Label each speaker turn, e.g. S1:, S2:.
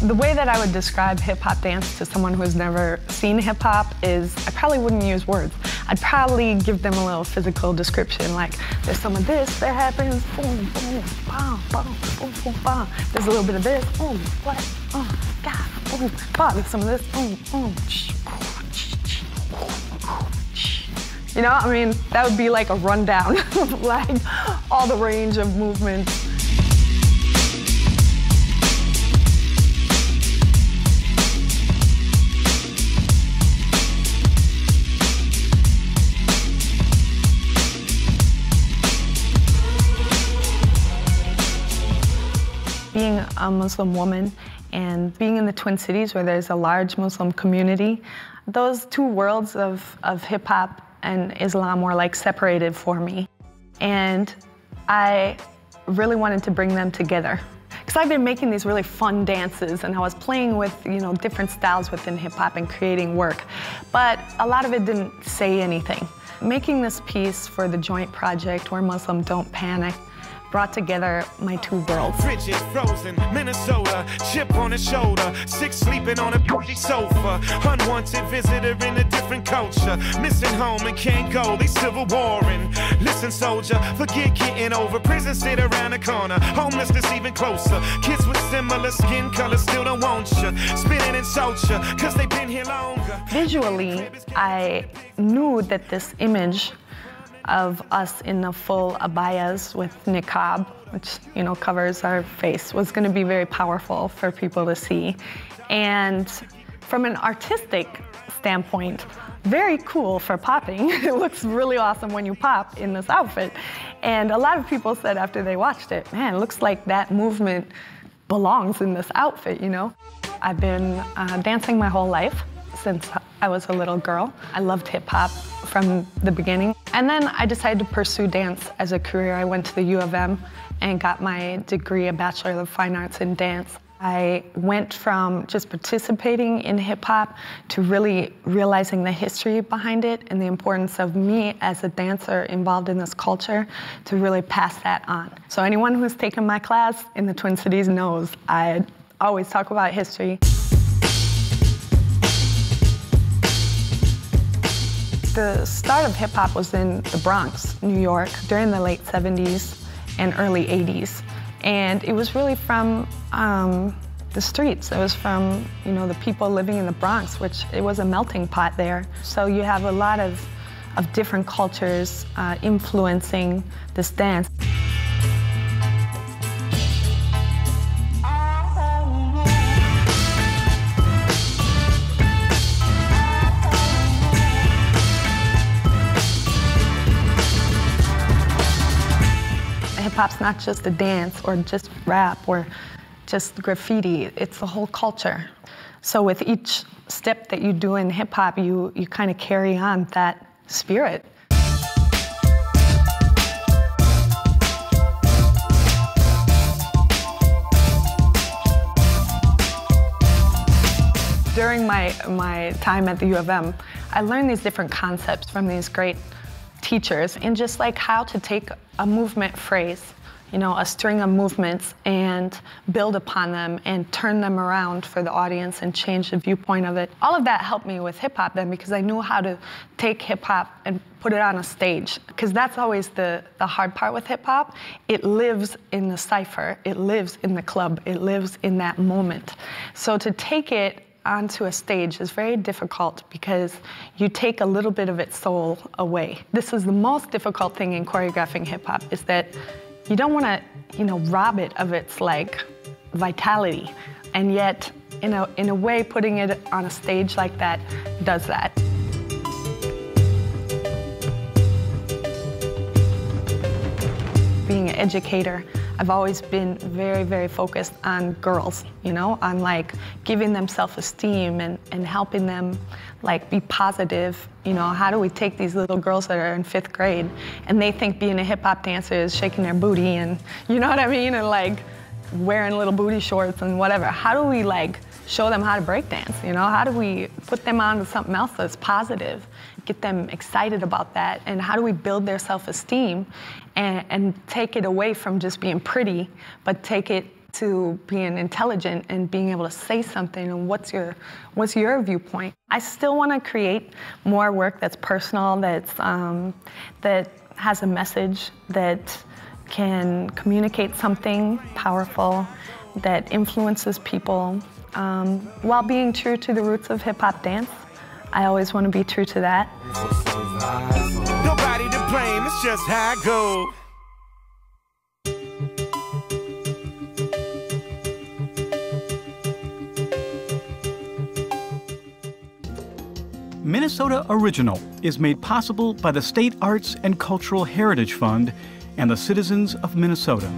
S1: The way that I would describe hip-hop dance to someone who has never seen hip-hop is I probably wouldn't use words. I'd probably give them a little physical description, like there's some of this that happens, boom, boom, bam, bam, boom, boom, bam. There's a little bit of this, boom, what, God, boom, bam. There's some of this, boom, boom, you know, I mean, that would be like a rundown of like all the range of movements. Being a Muslim woman and being in the Twin Cities where there's a large Muslim community, those two worlds of hip-hop and Islam were like separated for me. And I really wanted to bring them together. Because I've been making these really fun dances and I was playing with, you know, different styles within hip-hop and creating work. But a lot of it didn't say anything. Making this piece for the joint project, Where Muslim Don't Panic, brought together my two worlds.
S2: Frigid, frozen, Minnesota, chip on his shoulder, sick sleeping on a bougie sofa, unwanted visitor in a different culture, missing home and can't go, they civil warring. Listen, soldier, forget getting over, prison sit around the corner, homelessness even closer, kids with similar skin color still don't want you, spinning in culture, cause they've been here longer.
S1: Visually, I knew that this image of us in the full abayas with niqab, which, you know, covers our face, was going to be very powerful for people to see. And from an artistic standpoint, very cool for popping. It looks really awesome when you pop in this outfit. And a lot of people said after they watched it, man, it looks like that movement belongs in this outfit, you know? I've been dancing my whole life since I was a little girl. I loved hip-hop from the beginning. And then I decided to pursue dance as a career. I went to the U of M and got my degree, a Bachelor of Fine Arts in Dance. I went from just participating in hip-hop to really realizing the history behind it and the importance of me as a dancer involved in this culture to really pass that on. So anyone who's taken my class in the Twin Cities knows I always talk about history. The start of hip-hop was in the Bronx, New York, during the late 70s and early 80s. And it was really from the streets. It was from, you know, the people living in the Bronx, which it was a melting pot there. So you have a lot of different cultures influencing this dance. Hip-hop's not just a dance or just rap or just graffiti, it's the whole culture. So with each step that you do in hip-hop, you kind of carry on that spirit. During my time at the U of M, I learned these different concepts from these great teachers, and just like how to take a movement phrase, you know, a string of movements, and build upon them and turn them around for the audience and change the viewpoint of it. All of that helped me with hip-hop then, because I knew how to take hip-hop and put it on a stage, because that's always the hard part with hip-hop. It lives in the cypher, it lives in the club, it lives in that moment. So to take it onto a stage is very difficult because you take a little bit of its soul away. This is the most difficult thing in choreographing hip-hop, is that you don't want to, you know, rob it of its like vitality, and yet in a way putting it on a stage like that does that. Being an educator, I've always been very, very focused on girls, you know, on like giving them self-esteem and helping them like be positive. You know, how do we take these little girls that are in 5th grade and they think being a hip hop dancer is shaking their booty and, you know what I mean, and like wearing little booty shorts and whatever. How do we like show them how to break dance, you know? How do we put them on to something else that's positive, get them excited about that, and how do we build their self-esteem and take it away from just being pretty, but take it to being intelligent and being able to say something, and what's your viewpoint? I still want to create more work that's personal, that's, that has a message, that can communicate something powerful, that influences people, while being true to the roots of hip-hop dance. I always want to be true to that.
S2: Nobody to blame, it's just how I go.
S3: Minnesota Original is made possible by the State Arts and Cultural Heritage Fund and the citizens of Minnesota.